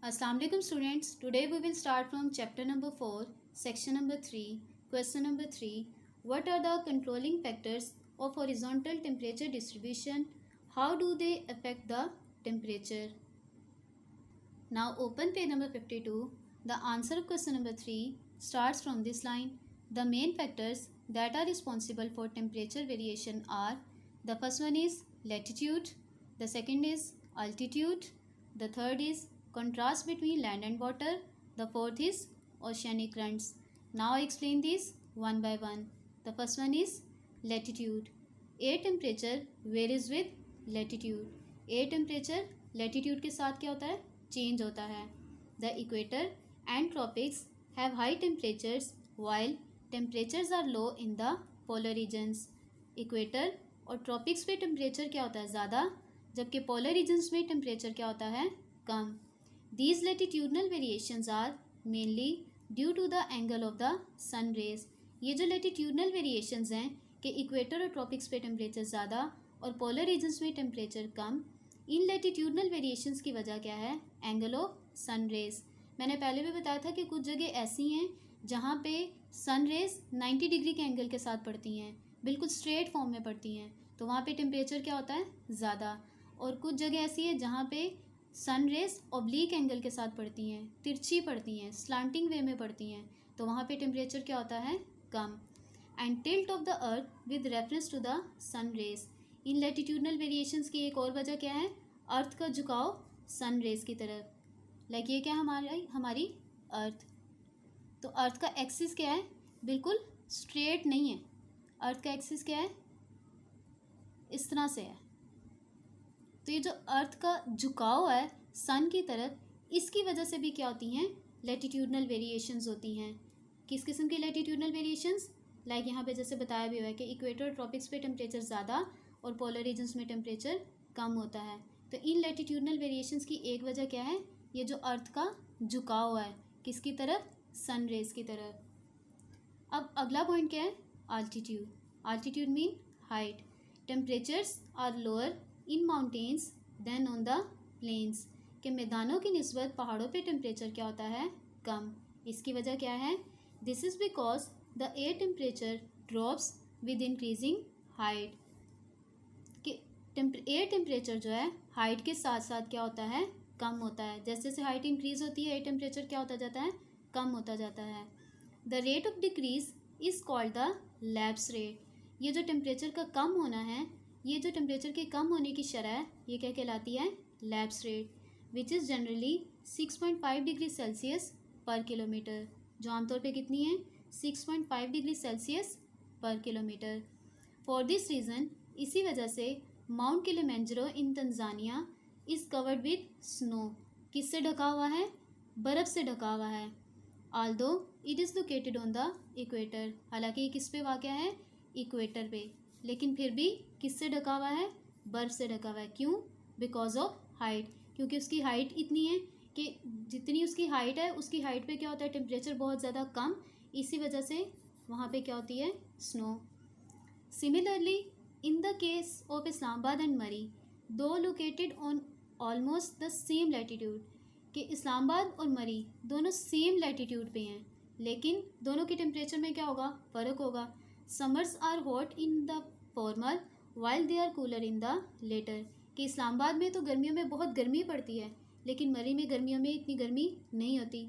Assalamu alaikum students. Today we will start from chapter number 4, section number 3, question number 3. What are the controlling factors of horizontal temperature distribution? How do they affect the temperature? Now open page number 52. The answer of question number 3 starts from this line. The main factors that are responsible for temperature variation are: the first one is latitude, the second is altitude, the third is contrast between land and water, the fourth is oceanic currents. Now I explain these one by one. The first one is latitude. Air temperature varies with latitude. Air temperature latitude के साथ क्या होता है, change होता है. The equator and tropics have high temperatures while temperatures are low in the polar regions. Equator और tropics पे temperature क्या होता है, ज़्यादा, जबकि पोलर रीजन्स में टेम्परेचर क्या होता है, कम. These latitudinal variations are mainly due to the angle of the sun rays. ये जो latitudinal variations हैं कि इक्वेटर और ट्रॉपिक्स पे टेम्परेचर ज़्यादा और पोलर रीजन्स में टेम्परेचर कम, इन latitudinal variations की वजह क्या है, एंगल ऑफ सन रेज. मैंने पहले भी बताया था कि कुछ जगह ऐसी हैं जहाँ पे सन रेज 90 डिग्री के एंगल के साथ पड़ती हैं, बिल्कुल स्ट्रेट फॉर्म में पड़ती हैं, तो वहाँ पे टेम्परेचर क्या होता है, ज़्यादा. और कुछ जगह ऐसी है जहाँ पे सन रेज ऑब्लिक एंगल के साथ पड़ती हैं, तिरछी पड़ती हैं, स्लांटिंग वे में पड़ती हैं, तो वहाँ पे टेम्परेचर क्या होता है, कम. And tilt of the earth with reference to the sun rays. In latitudinal variations की एक और वजह क्या है, अर्थ का झुकाव सन रेज की तरफ. लाइक ये क्या हमारी अर्थ, तो अर्थ का एक्सिस क्या है, बिल्कुल स्ट्रेट नहीं है. अर्थ का एक्सिस क्या है, इस तरह से है. तो ये जो अर्थ का झुकाव है सन की तरफ, इसकी वजह से भी क्या होती हैं, लैटिट्यूडनल वेरिएशंस होती हैं. किस किस्म की लैटिट्यूडनल वेरिएशंस, लाइक यहाँ पे जैसे बताया भी हुआ है कि इक्वेटर ट्रॉपिक्स पे टेम्परेचर ज़्यादा और पोलर रीजन्स में टेम्परेचर कम होता है. तो इन लैटिट्यूडनल वेरिएशंस की एक वजह क्या है, ये जो अर्थ का झुकाव है, किसकी तरफ, सन रेज की तरफ. अब अगला पॉइंट क्या है, altitude. Altitude mean height. Temperatures are lower in mountains than on the plains. के मैदानों की निस्बत पहाड़ों पे टेम्परेचर क्या होता है, कम. इसकी वजह क्या है, this is because the air temperature drops with increasing height. कि एयर टेम्परेचर जो है हाइट के साथ साथ क्या होता है, कम होता है. जैसे जैसे हाइट इंक्रीज होती है एयर टेम्परेचर क्या होता जाता है, कम होता जाता है. The rate of decrease is called the lapse rate. ये जो टेम्परेचर का कम होना है, ये जो टेम्परेचर के कम होने की शरह है, ये क्या कहलाती है, lapse rate, which is generally 6.5 degree Celsius पर किलोमीटर. जो आमतौर पे कितनी है, 6.5 डिग्री सेल्सियस पर किलोमीटर. फॉर दिस रीज़न, इसी वजह से mount Kilimanjaro in Tanzania is covered with snow. किससे ढका हुआ है, बर्फ़ से ढका हुआ है. Aldous it is located on the equator. हालांकि ये किस पे वाक़या है, इक्वेटर पे, लेकिन फिर भी किससे ढका हुआ है, बर्फ़ से ढका हुआ है. क्यों, बिकॉज ऑफ हाइट. क्योंकि उसकी हाइट इतनी है कि जितनी उसकी हाइट है उसकी हाइट पे क्या होता है, टेम्परेचर बहुत ज़्यादा कम, इसी वजह से वहाँ पे क्या होती है, snow. Similarly in the case of Islamabad and मरी, दो located on almost the same latitude. कि इस्लामाबाद और मरी दोनों सेम लैटिट्यूड पे हैं, लेकिन दोनों के टेम्परेचर में क्या होगा, फ़र्क होगा. Summers are hot in the former while they are cooler in the latter. कि इस्लामाबाद में तो गर्मियों में बहुत गर्मी पड़ती है, लेकिन मरी में गर्मियों में इतनी गर्मी नहीं होती.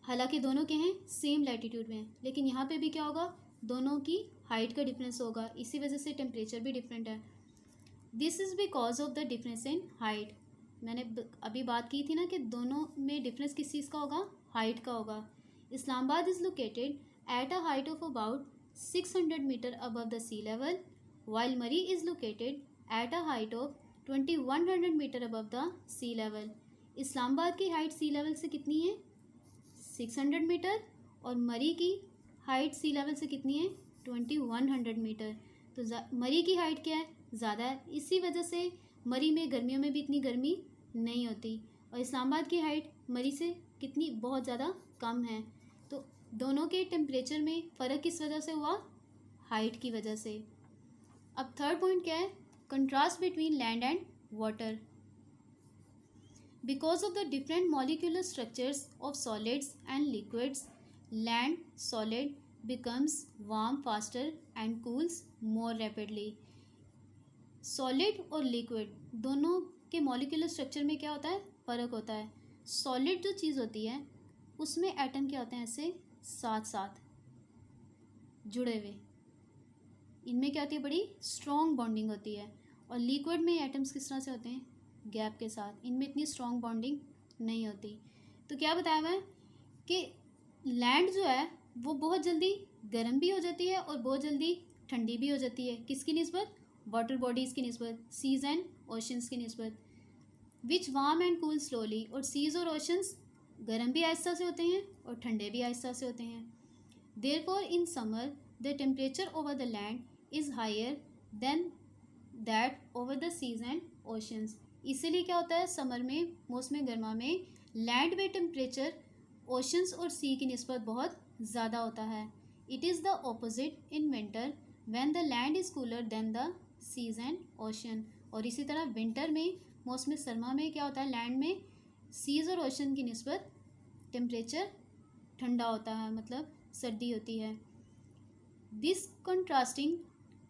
हालांकि दोनों के हैं सेम लैटिट्यूड में, लेकिन यहाँ पे भी क्या होगा, दोनों की हाइट का डिफरेंस होगा, इसी वजह से टेम्परेचर भी डिफरेंट है. This is because of the difference in height. मैंने अभी बात की थी ना कि दोनों में डिफरेंस किस चीज़ का होगा, हाइट का होगा. Islamabad is located at a height of about 600 metre above the sea level, while Murray is located at a height of 2100 metre above the sea level. Islamabad की हाइट सी लेवल से कितनी है, 600 मीटर, और मरी की हाइट सी लेवल से कितनी है, 2100 मीटर. तो मरी की हाइट क्या है, ज़्यादा है, इसी वजह से मरी में गर्मियों में भी इतनी गर्मी नहीं होती, और इस्लामाबाद की हाइट मरी से कितनी, बहुत ज़्यादा कम है. तो दोनों के टेम्परेचर में फ़र्क किस वजह से हुआ, हाइट की वजह से. अब थर्ड पॉइंट क्या है, contrast between land and water. Because of the different molecular structures of solids and liquids, land solid becomes warm faster and cools more rapidly. Solid और लिक्विड दोनों के मॉलिक्यूलर स्ट्रक्चर में क्या होता है, फ़र्क होता है. सॉलिड जो चीज़ होती है उसमें एटम क्या होते हैं, ऐसे साथ साथ जुड़े हुए, इनमें क्या होती है, बड़ी स्ट्रॉन्ग बॉन्डिंग होती है. और लिक्विड में एटम्स किस तरह से होते हैं, गैप के साथ, इनमें इतनी स्ट्रॉन्ग बॉन्डिंग नहीं होती. तो क्या बताया हुआ है कि लैंड जो है वो बहुत जल्दी गर्म भी हो जाती है और बहुत जल्दी ठंडी भी हो जाती है. किसकी निस्बत, वाटर बॉडीज़ की निस्बत, सीज एंड ओशंस की निस्बत. विच वार्म एंड कूल स्लोली, और सीज और ओशंस गर्म भी आहिस्ता से होते हैं और ठंडे भी आहिस्ता से होते हैं. Therefore in summer the temperature over the land is higher than that over the seas and oceans. इसीलिए क्या होता है, समर में, मौसम गर्मा में लैंड में टेम्परेचर ओशंस और सी की निस्बत बहुत ज़्यादा होता है. It is the opposite in winter when the land is cooler than the seas and ocean. और इसी तरह विंटर में, मौसम सरमा में क्या होता है, लैंड में सीज और ओशन की निस्बत टेम्परेचर ठंडा होता है, मतलब सर्दी होती है. This contrasting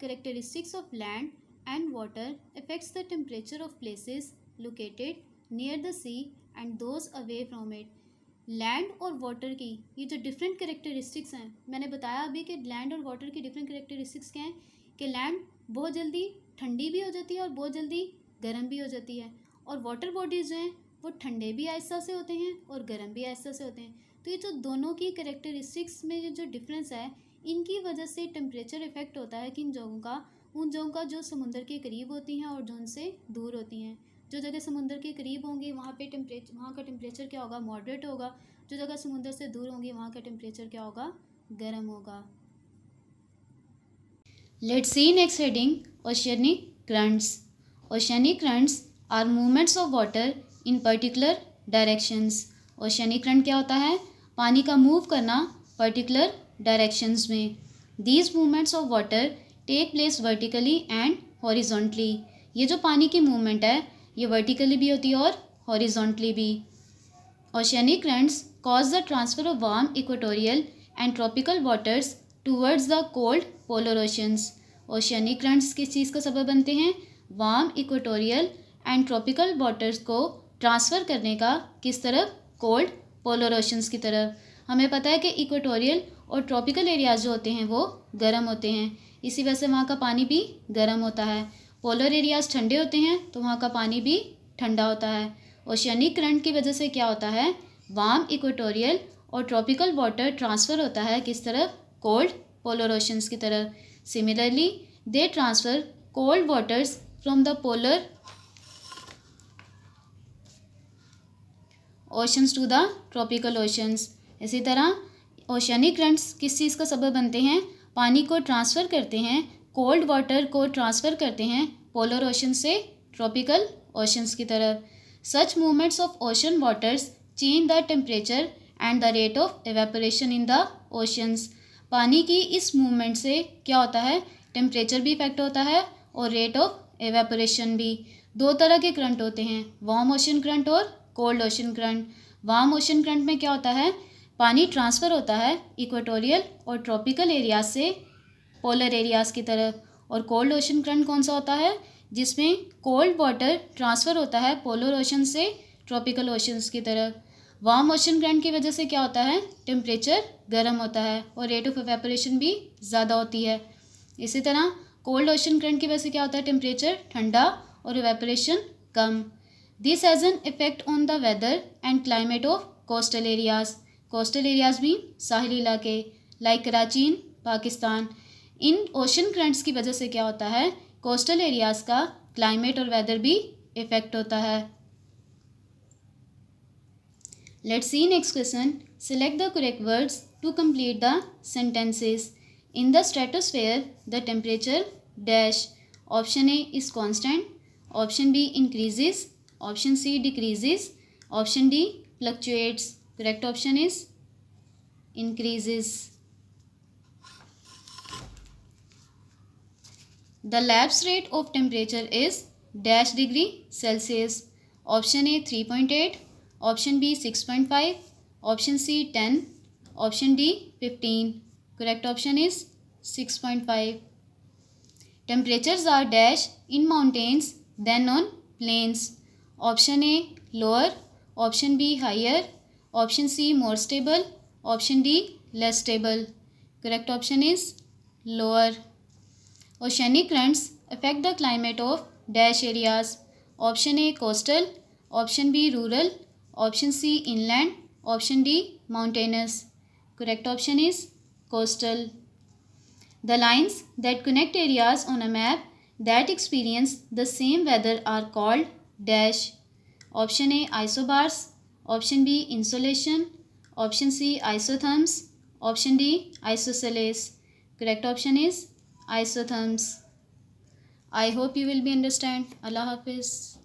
characteristics of land and water affects the temperature of places located near the sea and those away from it. Land और वाटर की ये जो डिफरेंट करेक्टरिस्टिक्स हैं, मैंने बताया अभी कि लैंड और वाटर की डिफरेंट करेक्टरिस्टिक्स क्या हैं, कि लैंड बहुत जल्दी ठंडी भी हो जाती है और बहुत जल्दी गर्म भी हो जाती है, और वाटर बॉडीज़ जो हैं वो ठंडे भी आहिस्ता से होते हैं और गर्म भी आहिस्ता से होते हैं. तो ये जो दोनों की करेक्टरिस्टिक्स में जो डिफरेंस है, इनकी वजह से टेम्परेचर इफेक्ट होता है कि उन जगहों का जो समुंदर के करीब होती हैं और जो उनसे दूर होती हैं. जो जगह समुंदर के करीब होंगी वहाँ का टेम्परेचर क्या होगा, मॉडरेट होगा. जो जगह समुंदर से दूर होंगी वहाँ का टेम्परेचर क्या होगा, गर्म होगा. Let's see next heading, oceanic currents. Oceanic currents are movements of water in particular directions. Oceanic current क्या होता है, पानी का मूव करना पर्टिकुलर डायरेक्शंस में. These movements of water take place vertically and horizontally. ये जो पानी की मूवमेंट है ये वर्टिकली भी होती है और हॉरिजॉन्टली भी. Oceanic currents cause the transfer of warm equatorial and tropical waters towards the cold polar oceans. Oceanic currents किस चीज़ का सबब बनते हैं, warm equatorial and tropical waters को ट्रांसफ़र करने का, किस तरफ, कोल्ड पोलर ओशंस की तरफ. हमें पता है कि इक्वेटोरियल और ट्रॉपिकल एरियाज जो होते हैं वो गर्म होते हैं, इसी वजह से वहाँ का पानी भी गर्म होता है. पोलर एरियाज ठंडे होते हैं तो वहाँ का पानी भी ठंडा होता है. ओशियनिक करंट की वजह से क्या होता है, वार्म इक्वेटोरियल और ट्रॉपिकल वाटर ट्रांसफ़र होता है किस तरफ, कोल्ड पोलर ओशंस की तरफ. Similarly they transfer cold waters from the polar oceans to the tropical oceans. इसी तरह ओशियनिक करंट्स किस चीज़ का सबब बनते हैं, पानी को ट्रांसफ़र करते हैं, कोल्ड वाटर को ट्रांसफ़र करते हैं पोलर ओशन से ट्रॉपिकल ओशंस की तरफ. Such movements of ocean waters change the temperature and the rate of evaporation in the oceans. पानी की इस मूवमेंट से क्या होता है, टेम्परेचर भी इफेक्ट होता है और रेट ऑफ एवेपोरेशन भी. दो तरह के करंट होते हैं, वार्म ओशन करंट और cold ocean current. Warm ocean current में क्या होता है, पानी ट्रांसफ़र होता है इक्वेटोरियल और ट्रॉपिकल एरियाज से पोलर एरियाज़ की तरफ. और कोल्ड ओशन करंट कौन सा होता है, जिसमें कोल्ड वाटर ट्रांसफ़र होता है पोलर ओशन से ट्रॉपिकल ओशंस की तरफ. वार्म ओशन करंट की वजह से क्या होता है, टेम्परेचर गर्म होता है और रेट ऑफ एवेपोरेशन भी ज़्यादा होती है. इसी तरह कोल्ड ओशन करंट की वजह से क्या होता है, टेम्परेचर ठंडा और एवेपोरेशन कम. This has an effect on the weather and climate of coastal areas. Coastal areas भी साहिली इलाके लाइक कराची इन पाकिस्तान. इन ओशन करंट्स की वजह से क्या होता है, कोस्टल एरियाज़ का क्लाइमेट और वेदर भी इफेक्ट होता है. Let's see next question. Select the correct words to complete the sentences. In the stratosphere the temperature dash. Option A is constant, option be increases, option C decreases, option D fluctuates. Correct option is increases. The lapse rate of temperature is dash degree Celsius. Option A 3.8, option B 6.5, option C 10, option D 15. Correct option is 6.5. Temperatures are dash in mountains than on plains. Option A lower, option B higher, option C more stable, option D less stable. Correct option is lower. Oceanic currents affect the climate of dash areas. Option A coastal, option B rural, option C inland, option D mountainous. Correct option is coastal. The lines that connect areas on a map that experience the same weather are called dash. Option A isobars, option B insolation, option C isotherms, option D isosceles. Correct option is isotherms. I hope you will be understand. Allah Hafiz.